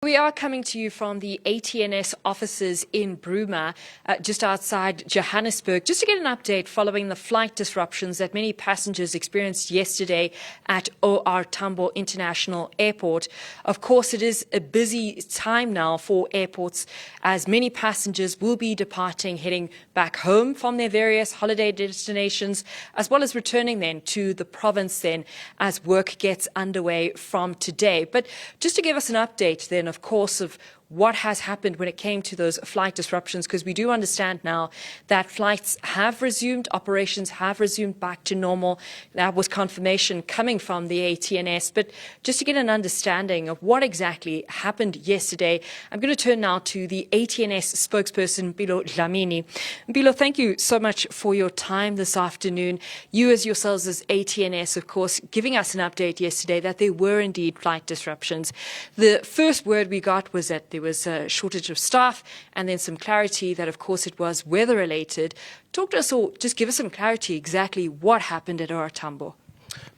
We are coming to you from the ATNS offices in Bruma, just outside Johannesburg, just to get an update following the flight disruptions that many passengers experienced yesterday at OR Tambo International Airport. Of course, it is a busy time now for airports, as many passengers will be departing, heading back home from their various holiday destinations, as well as returning then to the province then as work gets underway from today. But just to give us an update then, of course, of what has happened when it came to those flight disruptions, because we do understand now that flights have resumed, operations have resumed back to normal. That was confirmation coming from the ATNS. But just to get an understanding of what exactly happened yesterday, I'm going to turn now to the ATNS spokesperson, Mpilo Dlamini. Mpilo, thank you so much for your time this afternoon. You as yourselves as ATNS, of course, giving us an update yesterday that there were indeed flight disruptions. The first word we got was that there was a shortage of staff, and then some clarity that, of course, it was weather-related. Talk to us, or just give us some clarity exactly what happened at OR Tambo.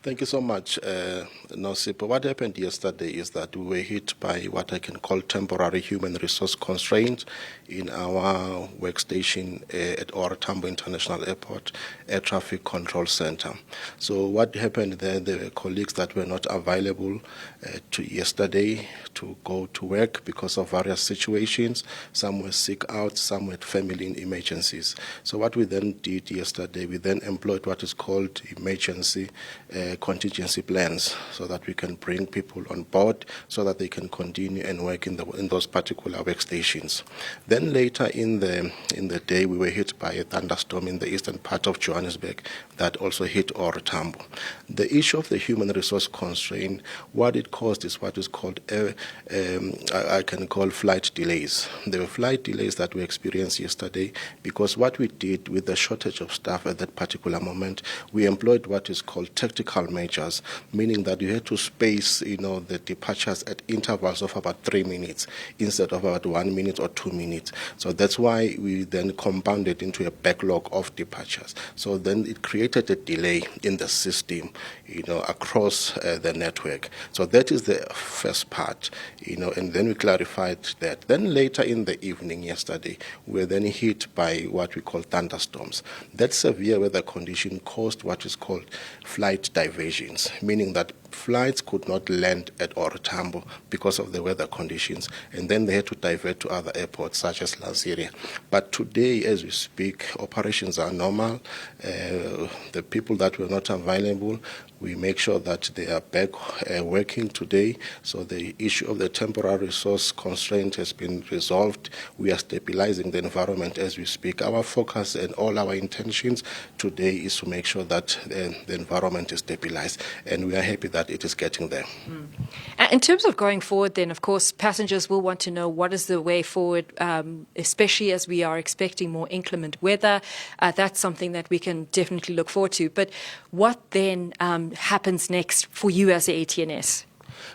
Thank you so much, Nosipho. What happened yesterday is that we were hit by what I can call temporary human resource constraints in our workstation at OR Tambo International Airport Air Traffic Control Center. So what happened there were colleagues that were not available to yesterday to go to work because of various situations. Some were sick out, some had family emergencies. So what we then did yesterday, we then employed what is called emergency contingency plans, so that we can bring people on board so that they can continue and work in those particular workstations. Then later in the day, we were hit by a thunderstorm in the eastern part of Johannesburg that also hit OR Tambo. The issue of the human resource constraint, what it caused is what is called I can call flight delays. There were flight delays that we experienced yesterday because what we did with the shortage of staff at that particular moment, we employed what is called tactical measures, meaning that you had to space, the departures at intervals of about 3 minutes instead of about 1 minute or 2 minutes. So that's why we then compounded into a backlog of departures. So then it created a delay in the system, across the network. So that is the first part, and then we clarified that. Then later in the evening yesterday, we were then hit by what we call thunderstorms. That severe weather condition caused what is called flight diversions, meaning that flights could not land at OR Tambo because of the weather conditions, and then they had to divert to other airports such as Lanseria. But today, as we speak, operations are normal. The people that were not available, we make sure that they are back working today. So the issue of the temporary resource constraint has been resolved. We are stabilizing the environment as we speak. Our focus and all our intentions today is to make sure that the environment is stabilized, and we are happy that it is getting there. In terms of going forward then, of course, passengers will want to know what is the way forward, especially as we are expecting more inclement weather. That's something that we can definitely look forward to. But what then happens next for you as the ATNS?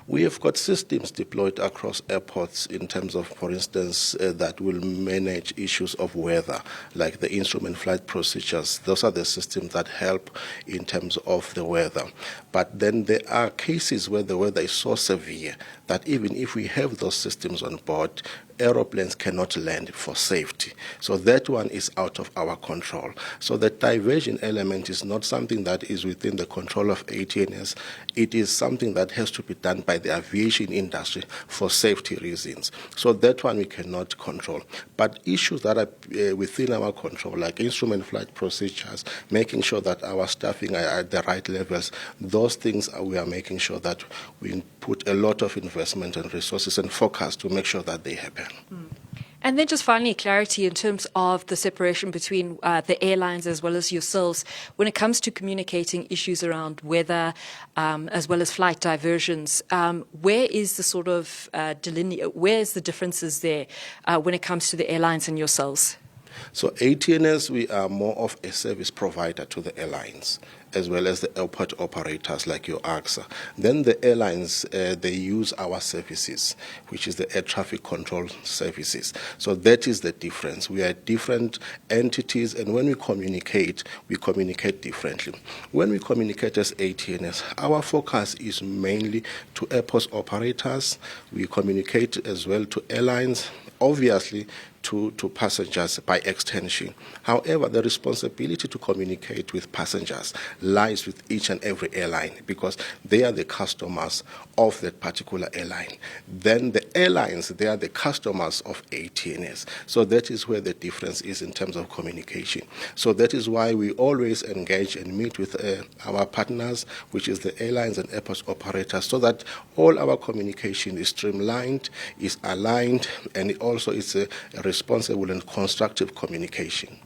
We have got systems deployed across airports in terms of, for instance, that will manage issues of weather, like the instrument flight procedures. Those are the systems that help in terms of the weather. But then there are cases where the weather is so severe that even if we have those systems on board, aeroplanes cannot land for safety. So that one is out of our control. So the diversion element is not something that is within the control of ATNS. It is something that has to be done by the aviation industry for safety reasons. So that one we cannot control. But issues that are within our control, like instrument flight procedures, making sure that our staffing are at the right levels, those things we are making sure that we put a lot of investment and resources and focus to make sure that they happen. And then just finally, clarity in terms of the separation between the airlines as well as yourselves when it comes to communicating issues around weather as well as flight diversions. Where is the sort of where is the differences there when it comes to the airlines and yourselves? So ATNS, we are more of a service provider to the airlines, as well as the airport operators like your AXA. Then the airlines, they use our services, which is the air traffic control services. So that is the difference. We are different entities, and when we communicate differently. When we communicate as ATNS, our focus is mainly to airport operators. We communicate as well to airlines, obviously to passengers by extension. However, the responsibility to communicate with passengers lies with each and every airline because they are the customers of that particular airline. Then the airlines, they are the customers of ATNS. So that is where the difference is in terms of communication. So that is why we always engage and meet with our partners, which is the airlines and airport operators, so that all our communication is streamlined, is aligned, and it also is a responsible and constructive communication.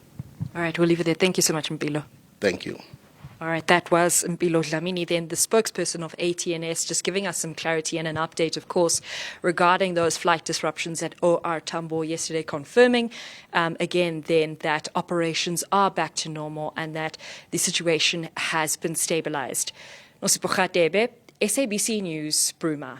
All right, we'll leave it there. Thank you so much, Mpilo. Thank you. All right, that was Mpilo Dlamini, then the spokesperson of ATNS, just giving us some clarity and an update, of course, regarding those flight disruptions at OR Tambo yesterday, confirming again then that operations are back to normal and that the situation has been stabilized. Nosipho, Radebe, SABC News, Bruma.